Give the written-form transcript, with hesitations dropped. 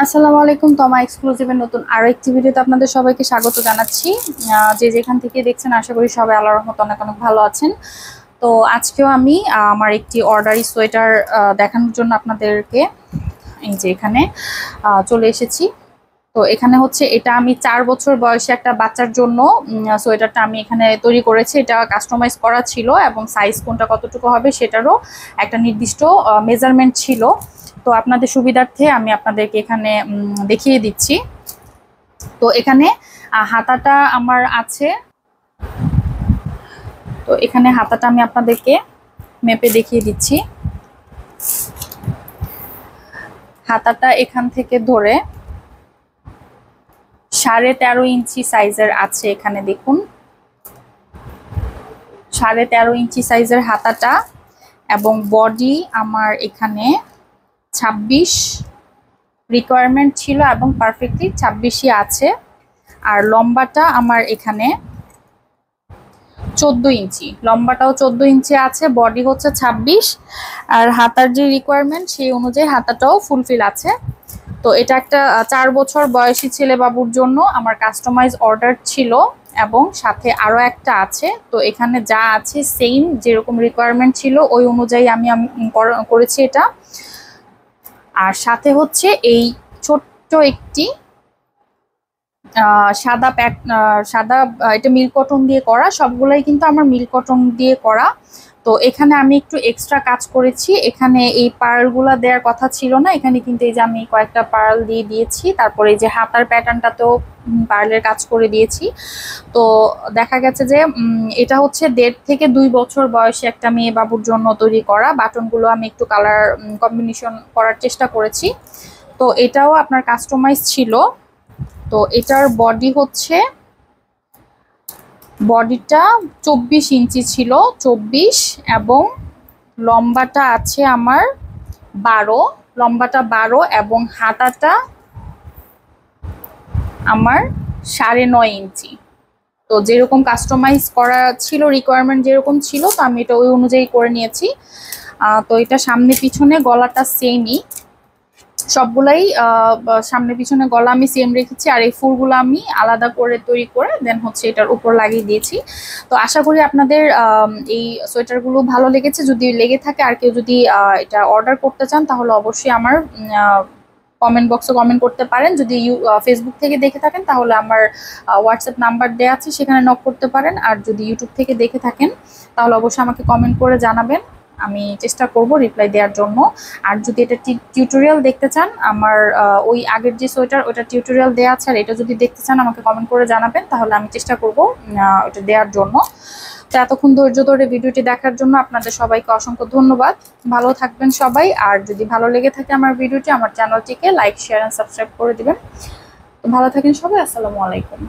আসসালামু আলাইকুম। তমা এক্সক্লুসিভের নতুন আরো একটি ভিডিওতে আপনাদের সবাইকে স্বাগত জানাচ্ছি। যে যেখান থেকে দেখছেন আশা করি সবাই আল্লাহর রহমতে অনেক অনেক ভালো আছেন। তো আজকেও আমি আমার একটি অর্ডারি সোয়েটার দেখানোর জন্য আপনাদেরকে এই যে এখানে চলে এসেছি। তো এখানে হচ্ছে এটা আমি 4 বছর বয়সী একটা বাচ্চার জন্য সোয়েটারটা আমি এখানে তৈরি করেছি। এটা কাস্টমাইজ করা ছিল এবং সাইজ কোনটা কতটুকু হবে সেটারও একটা নির্দিষ্ট মেজারমেন্ট ছিল। তো আপনাদের সুবিধার্থে আমি আপনাদেরকে এখানে দেখিয়ে দিচ্ছি। তো এখানে হাতাটা আমার আছে। তো এখানে হাতাটা আমি আপনাদেরকে মেপে দেখিয়ে দিচ্ছি। হাতাটা এখান থেকে ধরে 13.5 ইঞ্চি সাইজের আছে। এখানে দেখুন 13.5 ইঞ্চি সাইজের হাতাটা এবং বডি আমার এখানে 26 রিকোয়ারমেন্ট ছিল এবং পারফেক্টলি 26ই আছে। আর লম্বাটা আমার এখানে 14 ইঞ্চি, লম্বাটাও 14 ইঞ্চি আছে, বডি হচ্ছে 26 আর হাতার যে রিকোয়ারমেন্ট সেই অনুযায়ী হাতাটাও ফুলফিল আছে। তো এটা একটা 4 বছর বয়সী ছেলে বাবুর জন্য আমার কাস্টমাইজ অর্ডার ছিল এবং সাথে আরো একটা আছে। তো এখানে যা আছে সেম যেরকম রিকোয়ারমেন্ট ছিল ওই অনুযায়ী আমি করেছি এটা। আর সাথে হচ্ছে এই ছোট্ট একটি সাদা সাদা এটা মিল্ক কটন দিয়ে করা, সবগুলাই কিন্তু আমার মিল্ক কটন দিয়ে করা। তো এখানে আমি একটু এক্সট্রা কাজ করেছি। এখানে এই পার্লগুলা দেওয়ার কথা ছিল না, এখানে কিন্তু এই যে আমি কয়েকটা পার্ল দিয়ে দিয়েছি। তারপরে এই যে হাতার প্যাটার্নটাতেও পার্লের কাজ করে দিয়েছি। তো দেখা গেছে যে এটা হচ্ছে 1.5 থেকে 2 বছর বয়সী একটা মেয়ে বাবুর জন্য তৈরি করা। বাটনগুলো আমি একটু কালার কম্বিনেশন করার চেষ্টা করেছি। তো এটাও আপনার কাস্টমাইজ ছিল। তো এটার বডি হচ্ছে বডিটা 24 ইঞ্চি ছিল, 24 এবং লম্বাটা আছে আমার 12, লম্বাটা 12 এবং হাতাটা আমার 9.5 ইঞ্চি। তো যেরকম কাস্টমাইজ করা ছিল, রিকোয়ারমেন্ট যেরকম ছিল, তো আমি এটা ওই অনুযায়ী করে নিয়েছি। তো এটা সামনে পিছনে গলাটা সেমই, সবগুলাই সামনে পিছনে গলা আমি সেম রেখেছি। আর এই ফুলগুলো আমি আলাদা করে তৈরি করে দেন হচ্ছে এটার উপর লাগিয়ে দিয়েছি। তো আশা করি আপনাদের এই সোয়েটারগুলো ভালো লেগেছে। যদি লেগে থাকে আর কেউ যদি এটা অর্ডার করতে চান তাহলে অবশ্যই আমার কমেন্ট বক্সে কমেন্ট করতে পারেন। যদি ফেসবুক থেকে দেখে থাকেন তাহলে আমার হোয়াটসঅ্যাপ নাম্বার দেওয়া আছে, সেখানে নক করতে পারেন। আর যদি ইউটিউব থেকে দেখে থাকেন তাহলে অবশ্যই আমাকে কমেন্ট করে জানাবেন, আমি চেষ্টা করব রিপ্লাই দেওয়ার জন্য। আর যদি এটা টিউটোরিয়াল দেখতে চান, আমার ওই আগের যে সোয়েটার ওটা টিউটোরিয়াল দেওয়া আছে, আর এটা যদি দেখতে চান আমাকে কমেন্ট করে জানাবেন, তাহলে আমি চেষ্টা করব ওটা দেওয়ার জন্য। তো এতক্ষণ ধৈর্য ধরে ভিডিওটি দেখার জন্য আপনাদের সবাইকে অসংখ্য ধন্যবাদ। ভালো থাকবেন সবাই। আর যদি ভালো লেগে থাকে আমার ভিডিওটি, আমার চ্যানেলটিকে লাইক, শেয়ার এন্ড সাবস্ক্রাইব করে দিবেন। তো ভালো থাকেন সবাই। আসসালামু আলাইকুম।